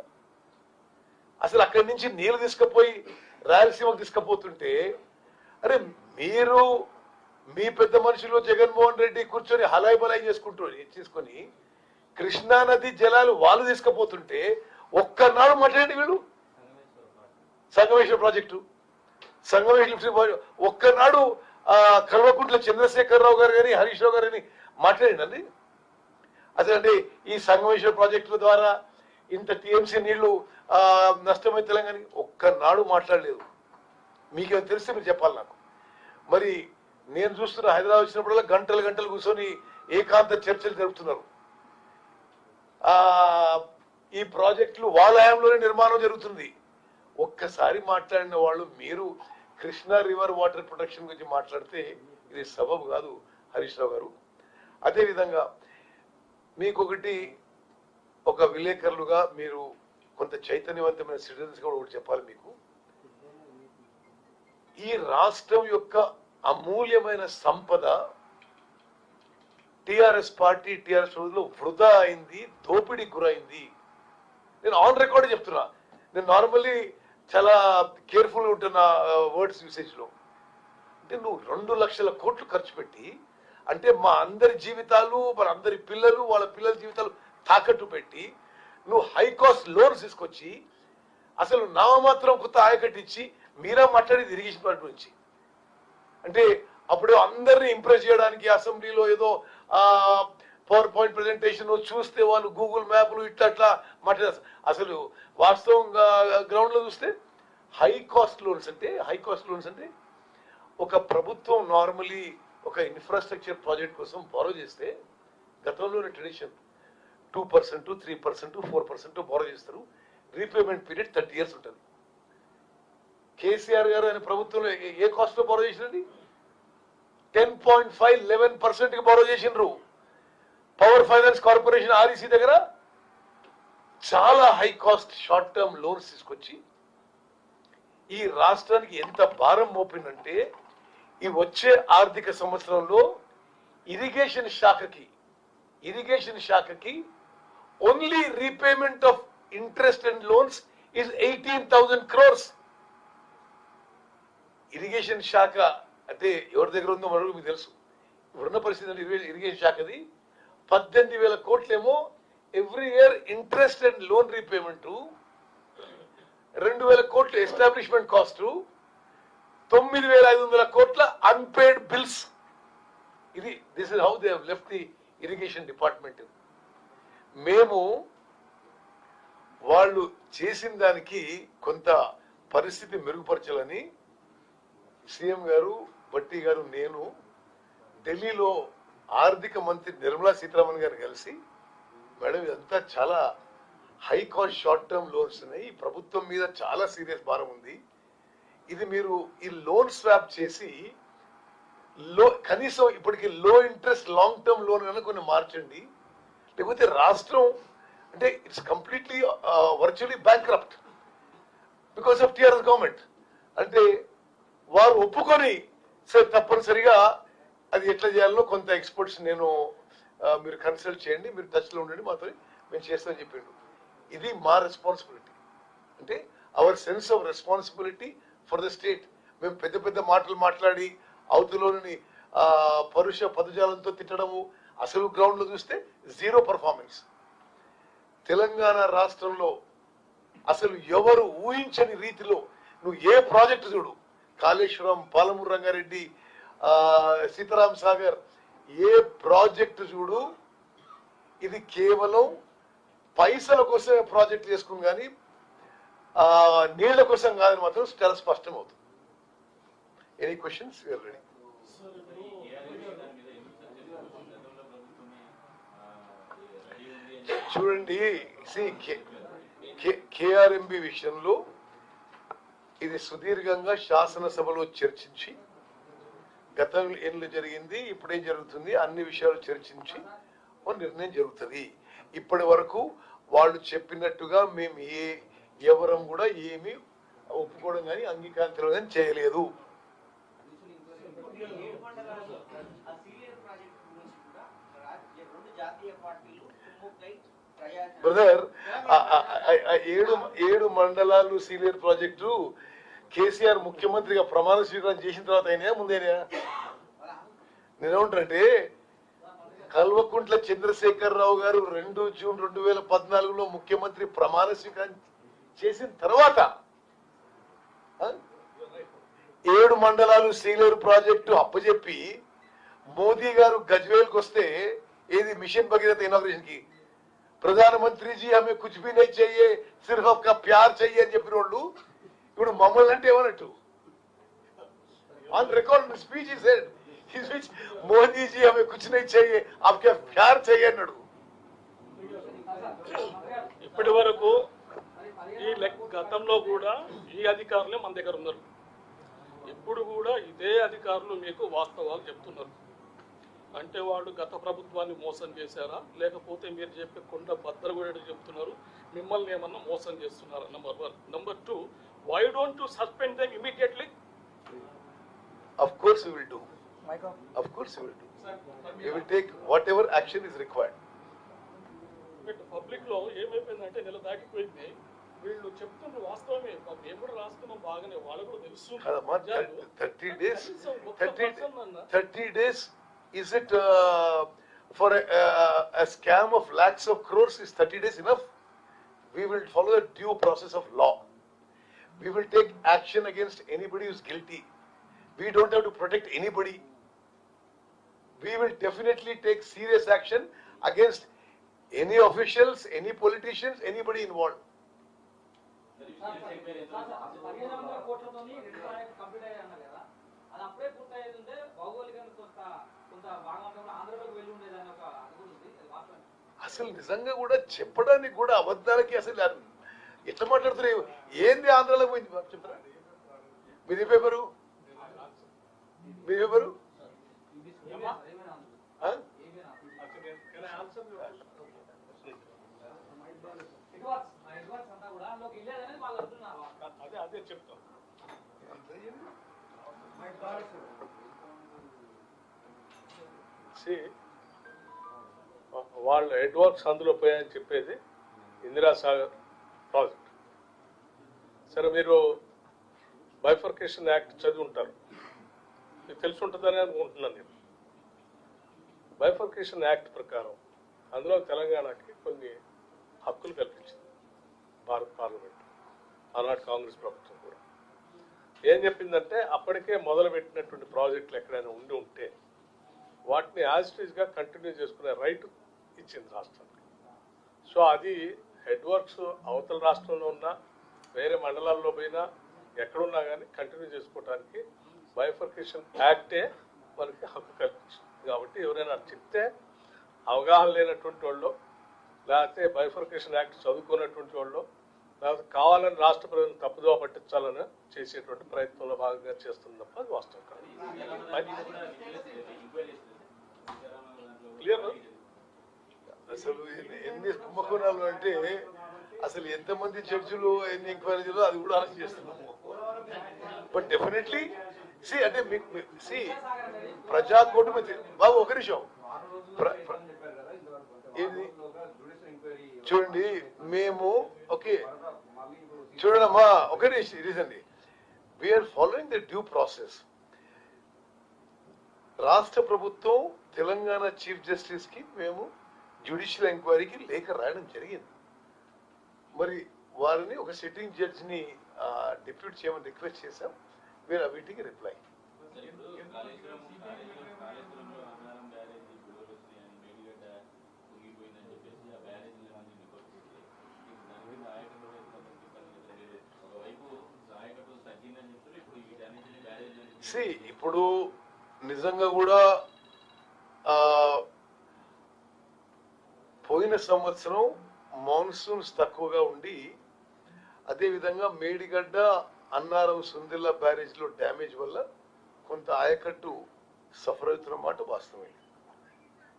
అసలు అక్కడి నుంచి నీళ్లు తీసుకుపోయి రాయలసీమకు తీసుకుపోతుంటే అరే మీరు మీ పెద్ద మనుషులు జగన్మోహన్ రెడ్డి కూర్చొని హలాయి బలాయి చేసుకొని కృష్ణా నది జలాలు వాళ్ళు తీసుకుపోతుంటే ఒక్కనాడు మాట్లాడండి వీళ్ళు సంగమేశ్వర ప్రాజెక్టు ఒక్కనాడు కల్వకుంట్ల చంద్రశేఖరరావు గారు కానీ హరీష్ రావు గారు కానీ మాట్లాడండి అసలు అంటే ఈ సంగమేశ్వర ప్రాజెక్టుల ద్వారా ఇంత టీఎంసీ నీళ్లు నష్టమై తెలంగాణ ఒక్కనాడు మాట్లాడలేదు. మీకు తెలిస్తే మీరు చెప్పాలి నాకు. మరి నేను చూస్తున్న హైదరాబాద్ వచ్చినప్పుడల్లా గంటలు గంటలు కూర్చొని ఏకాంత చర్చలు జరుపుతున్నారు. ఈ ప్రాజెక్టులు వాళ్ళ హయాంలోనే నిర్మాణం జరుగుతుంది. ఒక్కసారి మాట్లాడిన వాళ్ళు మీరు కృష్ణా రివర్ వాటర్ ప్రొటెక్షన్ గురించి మాట్లాడితే ఇది సబబు కాదు హరీష్ రావు గారు. అదేవిధంగా మీకు ఒక విలేకరులుగా మీరు కొంత చైతన్యవంతమైన సిటిజన్స్ కూడా ఒకటి చెప్పాలి. మీకు ఈ రాష్ట్రం యొక్క అమూల్యమైన సంపద టిఆర్ఎస్ పార్టీ టిఆర్ఎస్ రోజులో వృధా అయింది, దోపిడీకి గురైంది. నేను ఆన్ రికార్డ్ చెప్తున్నా. నేను నార్మల్లీ చాలా కేర్ఫుల్గా ఉంటున్న వర్డ్స్ యూసేజ్లో. అంటే నువ్వు 2 లక్షల కోట్లు ఖర్చు పెట్టి అంటే మా అందరి జీవితాలు మన అందరి పిల్లలు వాళ్ళ పిల్లల జీవితాలు తాకట్టు పెట్టి నువ్వు హై కాస్ట్ లోన్స్ తీసుకొచ్చి అసలు నామమాత్రం కొత్త ఆయకట్టు ఇచ్చి మీరా మాట్లాడేది ఇరిగేషన్ పార్టీ నుంచి. అంటే అప్పుడు అందరినీ ఇంప్రెస్ చేయడానికి అసెంబ్లీలో ఏదో పవర్ పాయింట్ ప్రెజెంటేషన్ చూస్తే వాళ్ళు గూగుల్ మ్యాప్లు ఇట్లా మాట్లాడారు. అసలు వాస్తవంగా గ్రౌండ్లో చూస్తే హై కాస్ట్ లోన్స్ అంటే ఒక ప్రభుత్వం నార్మలీ ఒక ఇన్ఫ్రాస్ట్రక్చర్ ప్రాజెక్ట్ కోసం బారో చేస్తే గతంలోని ట్రెడిషన్ 2%, 3%, 4% బారో చేస్తారు. రీపేమెంట్ పీరియడ్ 30 years ఉంటుంది. కేసీఆర్ గారు ఆయన ప్రభుత్వంలో ఏ కాస్ట్ లో బారో చేసినండి? 10.5, 11% కి బారో చేసినారు. పవర్ ఫైనాన్స్ కార్పొరేషన్ ఆర్ఈసీ దగ్గర చాలా high cost short term loans తీసుకొచ్చి ఈ రాష్ట్రానికి ఎంత భారం మోపిందంటే ఈ వచ్చే ఆర్థిక సంవత్సరంలో ఇరిగేషన్ శాఖకి only repayment of interest and loans is 18,000 crores. Irrigation శాఖ అంటే ఎవరి దగ్గర ఉందో మనకు మీకు తెలుసు. ఇప్పుడున్న పరిస్థితి ఇరిగేషన్ శాఖది 18,000 కోట్లేమో every year interest and loan repayment, 2,000 కోట్లు ఎస్టాబ్లిష్మెంట్ కాస్ట్, 9,500 కోట్ల unpaid bills. This is how they have left the irrigation department. మేము వాళ్ళు చేసిన దానికి కొంత పరిస్థితి మెరుగుపరచాలని సీఎం గారు, భట్టి గారు, నేను ఢిల్లీలో ఆర్థిక మంత్రి నిర్మలా సీతారామన్ గారు కలిసి మేడం ఇదంతా చాలా high cost short term loans ఉన్నాయి, ఈ ప్రభుత్వం మీద చాలా సీరియస్ భారం ఉంది, ఇది మీరు ఈ లోన్ స్వాప్ చేసి కనీసం ఇప్పటికి లో ఇంట్రెస్ట్ లాంగ్ టర్మ్ లోన్ కనుక కొన్ని మార్చండి, లేకపోతే రాష్ట్రం అంటే it's completely virtually bankrupt because of TRS government. అంటే వారు ఒప్పుకొని సార్ తప్పనిసరిగా అది ఎట్లా చేయాలో కొంత ఎక్స్పర్ట్స్ నేను మీరు కన్సల్ట్ చేయండి, మీరు టచ్లో ఉండండి, మాతో మేము చేస్తామని చెప్పిండు. ఇది మా రెస్పాన్సిబిలిటీ. అంటే our sense of responsibility for the state. మేము పెద్ద పెద్ద మాటలు మాట్లాడి అవతలోని పరుష పదజాలంతో తిట్టడము, అసలు గ్రౌండ్లో చూస్తే జీరో పర్ఫార్మెన్స్. తెలంగాణ రాష్ట్రంలో అసలు ఎవరు ఊహించని రీతిలో నువ్వు ఏ ప్రాజెక్టు చూడు, కాళేశ్వరం, పాలమూరు రంగారెడ్డి, సీతారాం సాగర్, ఏ ప్రాజెక్టు చూడు ఇది కేవలం పైసల కోసమే ప్రాజెక్ట్ చేసుకుని కానీ నీళ్ల కోసం కాదని మాత్రం చాలా స్పష్టం అవుతుంది. Any questions? రెడీ. చూడండి, కేఆర్ఎంబి విషయంలో ఇది సుదీర్ఘంగా శాసనసభలో చర్చించి గతంలో ఏం జరిగింది, ఇప్పుడేం జరుగుతుంది, అన్ని విషయాలు చర్చించి ఒక నిర్ణయం జరుగుతుంది. ఇప్పటి వరకు వాళ్ళు చెప్పినట్టుగా మేము ఎవరం కూడా ఏమి ఒప్పుకోవడం కానీ అంగీకారం చేయలేదు. బ్రదర్, ఏడు మండలాలు సీనియర్ ప్రాజెక్టు కేసీఆర్ ముఖ్యమంత్రిగా ప్రమాణ స్వీకారం చేసిన తర్వాత అయినా ముందేనా? నేనేమంటానంటే కల్వకుంట్ల చంద్రశేఖరరావు గారు 2 జూన్ 2014లో ముఖ్యమంత్రి ప్రమాణ స్వీకారం చేసిన తర్వాత 7 మండలాలు సీనియర్ ప్రాజెక్టు అప్పచెప్పి మోదీ గారు గజ్వేల్కి వస్తే ఏది మిషన్ భగీరథ ఇనాగ్రేషన్ కి ప్రధానమంత్రి జీ హమే కుచ్ భీ నహీ चाहिए సిర్ఫ్ आपका ప్యార్ चाहिए అని చెప్పిన వాళ్ళు ఇప్పుడు మమ్మల్ని అంటే ఏమన్నట్టు? On record speech he said his speech Modi ji హమే కుచ్ నహీ चाहिए आपका ప్యార్ चाहिए అన్నాడు. ఇప్పటి వరకు ఈ గతంలో కూడా ఈ అధికారులే మన దగ్గర ఉన్నారు. ఇప్పుడు కూడా ఇదే అధికారులు మీకు వాస్తవాలు చెప్తున్నారు. అంటే వాళ్ళు గత ప్రభుత్వాన్ని మోసం చేశారా, లేకపోతే మీరు చెప్పే కొండ బద్దలు చెప్తున్నారు, మిమ్మల్ని ఏమన్నా మోసం చేస్తున్నారా? Number 1. Number 2, why don't you suspend them immediately? Of course we will do. Of course we will do. We will take whatever action is required. Public లో ఏమైపోయిందంటే నెల దాటిపోయింది, వీళ్ళు చెప్తున్న వాస్తవమే, మేము కూడా రాస్తున్నాం బాగానే, వాళ్ళకు కూడా తెలుసు. 30 days is it for a scam of lakhs of crores? Is 30 days enough? We will follow the due process of law. We will take action against anybody who is guilty. We don't have to protect anybody. We will definitely take serious action against any officials, any politicians, anybody involved. అసలు నిజంగా కూడా చెప్పడానికి కూడా అబద్ధాలకి అసలు ఎట్లా మాట్లాడుతున్నారు? ఏంది ఆంధ్రాలో పోయింది చెప్పరా? మీది పేపరు అదే చెప్తాం. వాళ్ళు హెడ్ వర్క్స్ అందులో పోయాయని చెప్పేది ఇందిరా సాగర్ ప్రాజెక్ట్. సరే, మీరు బైఫర్కేషన్ యాక్ట్ చదివి ఉంటారు, మీకు తెలిసి ఉంటుందని అనుకుంటున్నాను నేను. బైఫర్కేషన్ యాక్ట్ ప్రకారం అందులో తెలంగాణకి కొన్ని హక్కులు కల్పించింది భారత పార్లమెంట్, ఆనాటి కాంగ్రెస్ ప్రభుత్వం కూడా. ఏం చెప్పిందంటే, అప్పటికే మొదలుపెట్టినటువంటి ప్రాజెక్టులు ఎక్కడైనా ఉండి ఉంటే వాటిని యాజ్ ఇట్ ఈజ్గా కంటిన్యూ చేసుకునే రైట్ ఇచ్చింది రాష్ట్రానికి. సో అది హెడ్ వర్క్స్ అవతల రాష్ట్రంలో ఉన్నా, వేరే మండలాల్లో పోయినా, ఎక్కడున్నా కానీ కంటిన్యూ చేసుకోవడానికి బైఫర్కేషన్ యాక్టే మనకి హక్కు కల్పించింది. కాబట్టి ఎవరైనా చెప్తే అవగాహన లేనటువంటి వాళ్ళు, లేకపోతే బైఫర్కేషన్ యాక్ట్ చదువుకున్నటువంటి వాళ్ళు, లేకపోతే కావాలని రాష్ట్ర ప్రజలను తప్పుదోవ పట్టించాలని చేసేటువంటి ప్రయత్నంలో భాగంగా చేస్తుంది తప్ప అది వాస్తవం కాదు. క్లియర్? అసలు ఎన్ని కుంభకోణాలు అంటే అసలు ఎంతమంది జడ్జిలు, ఎన్ని ఎంక్వైరీలు, అది కూడా అరెస్ట్ చేస్తున్నాము. బట్ డెఫినెట్లీ అంటే ప్రజాకోటి బాబు ఒక నిమిషం ఇది చూడండి. మేము ఓకే చూడమ్మా, ఒక reason we are following the due process. రాష్ట్ర ప్రభుత్వం తెలంగాణ చీఫ్ జస్టిస్ కి మేము జ్యుడిషియల్ ఎంక్వైరీకి లేఖ రాయడం జరిగింది. మరి వారిని ఒక సిట్టింగ్ జడ్జిని డిప్యూట్ చేయమని రిక్వెస్ట్ చేశాం. వీఆర్ వీటికి రిప్లై. ఇప్పుడు నిజంగా కూడా పోయిన సంవత్సరం మాన్సూన్స్ తక్కువగా ఉండి, అదేవిధంగా మేడిగడ్డ, అన్నారం, సుందిల్ల బ్యారేజ్లో డ్యామేజ్ వల్ల కొంత ఆయకట్టు సఫర్ అవుతున్న మాట వాస్తవమే.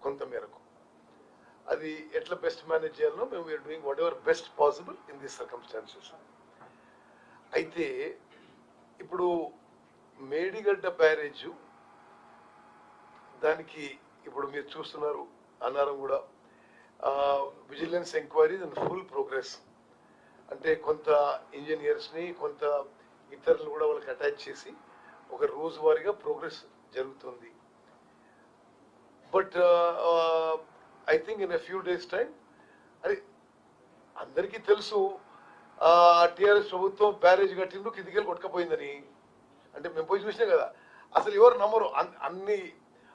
కొంత మేరకు అది ఎట్లా బెస్ట్ మేనేజ్ చేయాలనో మేము we are doing whatever best possible in these circumstances. అయితే ఇప్పుడు మేడిగడ్డ బ్యారేజ్ దానికి ఇప్పుడు మీరు చూస్తున్నారు, అన్నారం కూడా vigilance enquiries and full progress. అంటే కొంత ఇంజనీర్స్ని కొంత ఇతరులు కూడా వాళ్ళకి అటాచ్ చేసి ఒక రోజువారీగా ప్రోగ్రెస్ జరుగుతుంది. But I think in a few days time అది అందరికీ తెలుసు టిఆర్ఎస్ ప్రభుత్వం బ్యారేజ్ కట్టిండు కిందికెళ్ళి కొట్టుకపోయిందని. అంటే మేము పోయి చూసినాం కదా, అసలు ఎవరు నమ్మరు. అన్ని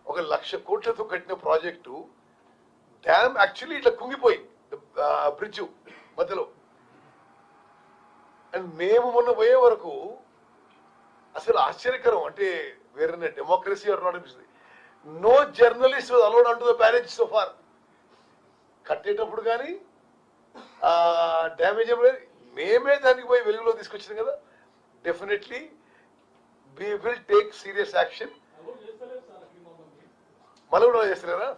1,00,000 కోట్లతో కట్టిన ప్రాజెక్టు డ్యామ్ యాక్చువల్లీ ఇట్లా కుంగిపోయి బ్రిడ్జ్ మధ్యలో. అండ్ మేము మొన్న పోయే వరకు అసలు ఆశ్చర్యకరం. అంటే వేరే డెమోక్రసీ ఆర్ నాట్ అనిపిస్తుంది. No journalist was allowed unto the barrage so far. కట్టేటప్పుడు కానీ డ్యామేజ్ మేమే దానికి పోయి వెలుగులో తీసుకొచ్చింది కదా. Definitely we will take serious action. మళ్ళీ కూడా చేస్తున్నారా?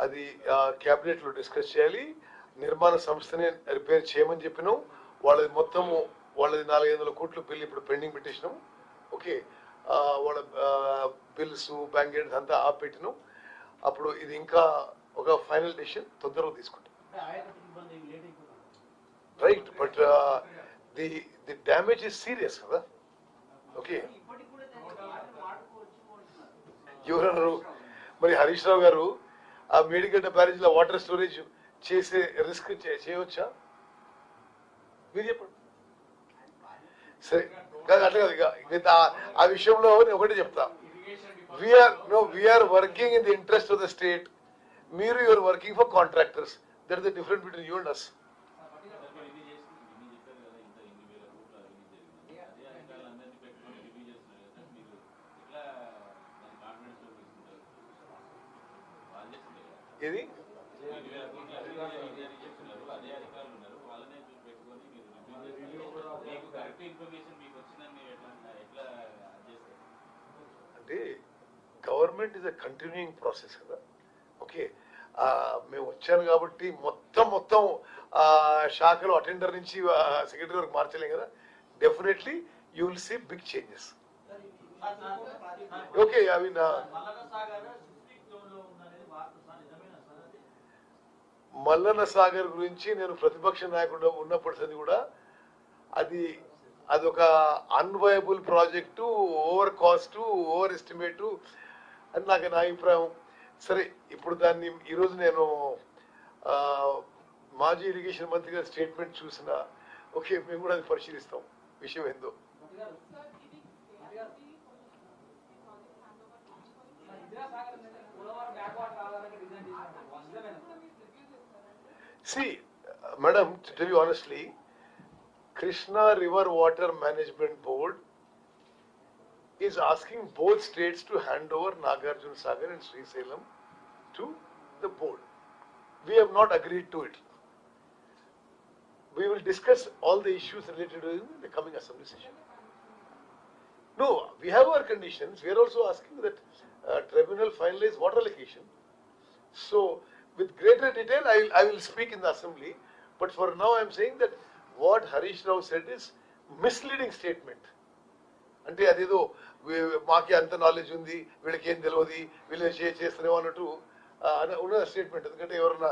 అది క్యాబినెట్ లో డిస్కస్ చేయాలి. నిర్మాణ సంస్థని రిపేర్ చేయమని చెప్పినాం. వాళ్ళది మొత్తము వాళ్ళది 400 కోట్ల బిల్ ఇప్పుడు పెండింగ్ పెట్టేసినాం. ఓకే, వాళ్ళ బిల్స్ బ్యాంక్ గేట్స్ అంతా ఆపెట్టినాం. అప్పుడు ఇది ఇంకా ఒక ఫైనల్ డెసిషన్ తొందరగా తీసుకుంటాం. Right, but the damage is serious కదా. ఓకే, ఎవరన్నారు మరి హరీష్ రావు గారు ఆ మేడిగడ్డ బ్యారేజ్ లో వాటర్ స్టోరేజ్ చేసే రిస్క్ చేయవచ్చా? మీరు చెప్పండి. సరే కాదు, అట్లా కాదు. ఆ విషయంలో నేను ఒకటి చెప్తా. We are working in the interest of the state. మీరు you are working for contractors. That is the difference between you and us. ఇది అంటే government is a continuing process కదా. ఓకే, మేము వచ్చాను కాబట్టి మొత్తం శాఖలో అటెండర్ నుంచి సెక్రటరీ వరకు మార్చలేం కదా. Definitely you will see big changes. Okay, అవి మల్లన్న సాగర్ గురించి నేను ప్రతిపక్ష నాయకుడు ఉన్నప్పటికీ కూడా అదొక unviable project, over cost, over estimate అని నా అభిప్రాయం. సరే, ఇప్పుడు దాన్ని ఈరోజు నేను మాజీ ఇరిగేషన్ మంత్రి గారి స్టేట్మెంట్ చూసిన. ఓకే, మేము కూడా అది పరిశీలిస్తాం విషయం ఏందో. See, madam, to tell you honestly, Krishna River Water Management Board is asking both states to hand over Nagarjuna Sagar and Srisailam to the board. We have not agreed to it. We will discuss all the issues related to it in the coming assembly session. No, we have our conditions. We are also asking that tribunal finalize water allocation. So, with greater detail, I will speak in the assembly. But for now, I am saying that what Harish Rao said is misleading statement. అంటే అదేదో మాకే అంత knowledge ఉంది, వీళ్ళకి ఏం తెలియదు, వీళ్ళు చేస్తున్నాం అన్నట్టు ఉన్న స్టేట్మెంట్. ఎందుకంటే ఎవరన్నా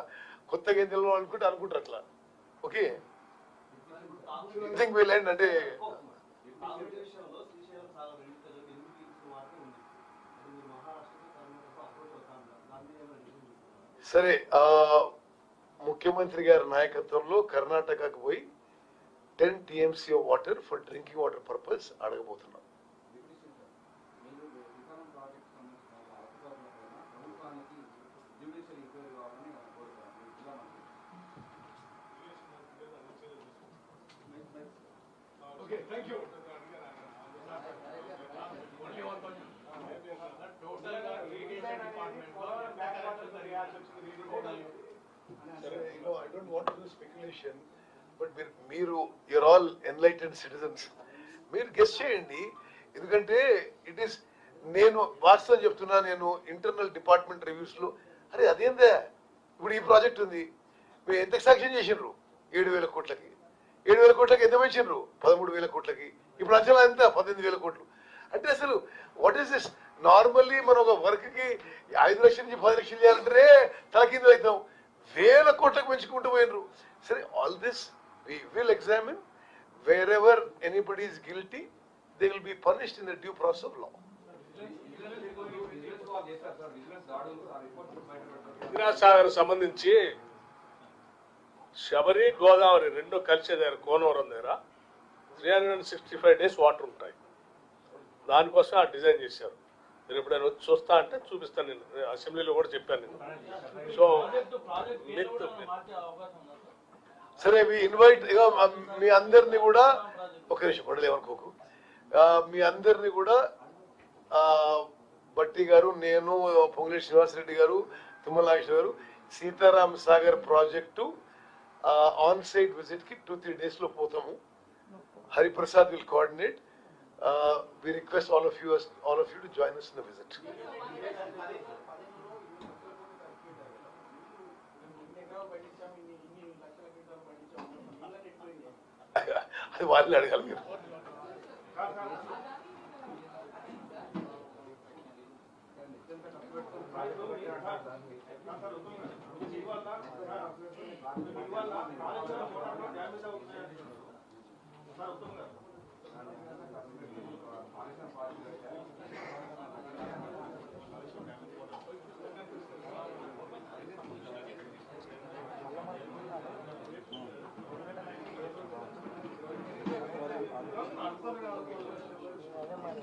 కొత్తగా ఏం తెలియదు అనుకుంటారు అట్లా. ఓకే, థింక్ వీల్ ఎండ్ అంటే సరే. ముఖ్యమంత్రి గారి నాయకత్వంలో కర్ణాటకకు పోయి 10 TMC of water for drinking water purpose అడగబోతున్నాం. Okay, thank you. I don't want to do speculation, but you're all enlightened citizens. మీరు గెస్ చేయండి. ఎందుకంటే ఇట్ ఈస్ నేను వాస్తవం చెప్తున్నా, నేను ఇంటర్నల్ డిపార్ట్మెంట్ రివ్యూస్లో అరే అదేందా ఇప్పుడు ఈ ప్రాజెక్ట్ ఉంది, మీరు ఎంత శాంక్షన్ చేసిండ్రు 7,000 కోట్లకి, 7,000 కోట్లకి ఎంత పెంచిండ్రు 13,000 కోట్లకి, ఇప్పుడు అంచనా ఎంత 18,000 కోట్లు. అంటే అసలు వాట్ ఈస్ దిస్? నార్మల్లీ మనం ఒక వర్క్కి 5 లక్షల నుంచి 10 లక్షలు చేయాలంటే తలకిందులు అవుతాం, 1,000 కోట్లకు పెంచుకుంటూ పోయినరు. సరే, all this we will examine. Wherever anybody is guilty, they will be punished in the due process of law. Viraj Sagar సంబంధించి శబరి గోదావరి రెండు కలిసే దగ్గర కోనవరం దగ్గర 365 days వాటర్ ఉంటాయి. దానికోసం ఆ డిజైన్ చేశారు. మీరు ఎప్పుడైనా వచ్చి చూస్తా అంటే చూపిస్తాను. నేను అసెంబ్లీలో కూడా చెప్పాను నేను. సో సరే, మీ ఇన్వైట్ మీ అందరినీ కూడా ఒక నిమిషం పడలేమనుకోకు, మీ అందరినీ కూడా బట్టి గారు, నేను, పొంగులేటి శ్రీనివాసరెడ్డి గారు, తుమ్మల నాగేశ్వర గారు Sitaram Sagar project on site visit కి 2-3 days లో పోతాము. Hariprasad will coordinate. We request all of you to join us in the visit. అది వాళ్ళని అడగాలి మీరు. అదే మరి